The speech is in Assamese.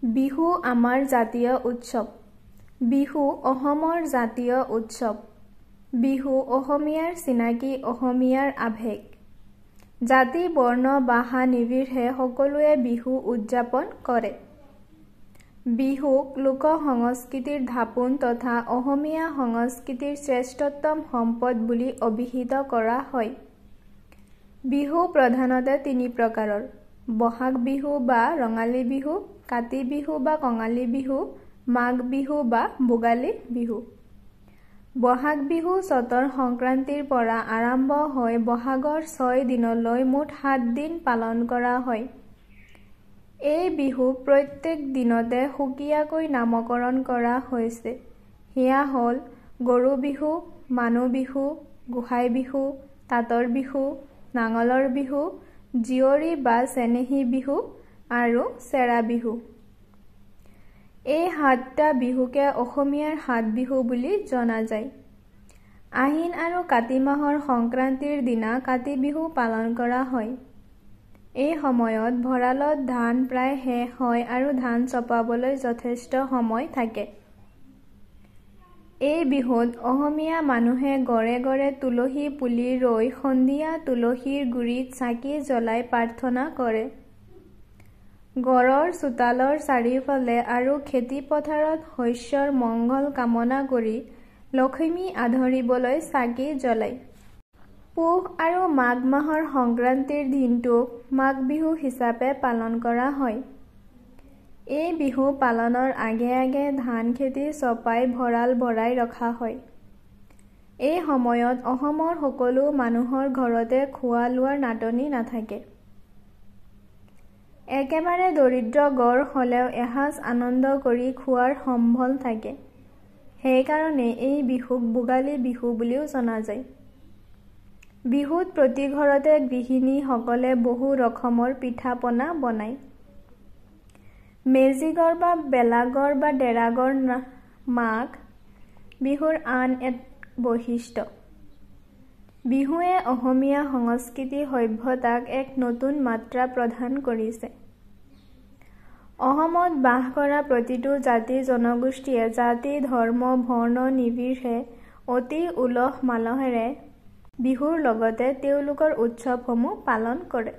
বিহু আমাৰ জাতীয় উৎসৱ। বিহু অসমৰ জাতীয় উৎসৱ। বিহু অসমীয়াৰ চিনাকি, অসমীয়াৰ আৱেগ। জাতি, বৰ্ণ, ভাষা নিৰ্বিশেষে সকলোৱে বিহু উদযাপন কৰে। বিহুক লোক সংস্কৃতিৰ ধাপোন তথা অসমীয়া সংস্কৃতিৰ শ্ৰেষ্ঠতম সম্পদ বুলি অভিহিত কৰা হয়। বিহু প্ৰধানতে তিনি প্ৰকাৰৰ: বহাগ বিহু বা ৰঙালী বিহু, কাতি বিহু বা কঙালী বিহু, মাঘ বিহু বা ভোগালী বিহু। বহাগ বিহু চ'তৰ সংক্ৰান্তিৰ পৰা আৰম্ভ হৈ বহাগৰ 6 দিনলৈ মুঠ 7 দিন পালন কৰা হয়। এই বিহুক প্ৰত্যেক দিনতে সুকীয়াকৈ নামকৰণ কৰা হৈছে। সেয়া হ'ল গৰু বিহু, মানুহ বিহু, গোসাই বিহু, তাঁতৰ বিহু, নাঙলৰ বিহু, জীয়ৰী বা চেনেহী বিহু আৰু চেৰা বিহু। এই 7টা বিহুকে অসমীয়াৰ 7 বিহু বুলি জনা যায়। আহিন আৰু কাতি মাহৰ সংক্ৰান্তিৰ দিনা কাতি বিহু পালন কৰা হয়। এই সময়ত ভঁৰালত ধান প্ৰায় শেষ হয় আৰু ধান চপাবলৈ যথেষ্ট সময় থাকে। এই বিহুত অসমীয়া মানুহে ঘৰে ঘৰে তুলসী পুলি ৰুই সন্ধিয়া তুলসীৰ গুৰিত চাকি জ্বলাই প্ৰাৰ্থনা কৰে। ঘৰৰ চোতালৰ চাৰিওফালে আৰু খেতি পথাৰত শস্যৰ মংগল কামনা কৰি লখিমী আদৰিবলৈ চাকি জ্বলায়। পুহ আৰু মাঘ মাহৰ সংক্ৰান্তিৰ দিনটোক মাঘ বিহু হিচাপে পালন কৰা হয়। এই বিহু পালনৰ আগে আগে ধান খেতি চপাই ভঁৰাল ভৰাই ৰখা হয়। এই সময়ত অসমৰ সকলো মানুহৰ ঘৰতে খোৱা লোৱাৰ নাটনি নাথাকে। একেবাৰে দৰিদ্ৰ ঘৰ হ'লেও এসাঁজ আনন্দ কৰি খোৱাৰ সম্বল থাকে। সেইকাৰণে এই বিহুক ভোগালী বিহু বুলিও জনা যায়। বিহুত প্ৰতি ঘৰতে গৃহিণীসকলে বহু ৰকমৰ পিঠা পনা বনায়। মেজিঘৰ বা ভেলাঘৰ বা ডেৰাঘৰ মাঘ বিহুৰ আন এক বৈশিষ্ট্য। বিহুৱে অসমীয়া সংস্কৃতি সভ্যতাক এক নতুন মাত্ৰা প্ৰদান কৰিছে। অসমত বাস কৰা প্ৰতিটো জাতি জনগোষ্ঠীয়ে জাতি, ধৰ্ম, বৰ্ণ নিৰ্বিশেষে অতি উলহ মালহেৰে বিহুৰ লগতে তেওঁলোকৰ উৎসৱসমূহ পালন কৰে।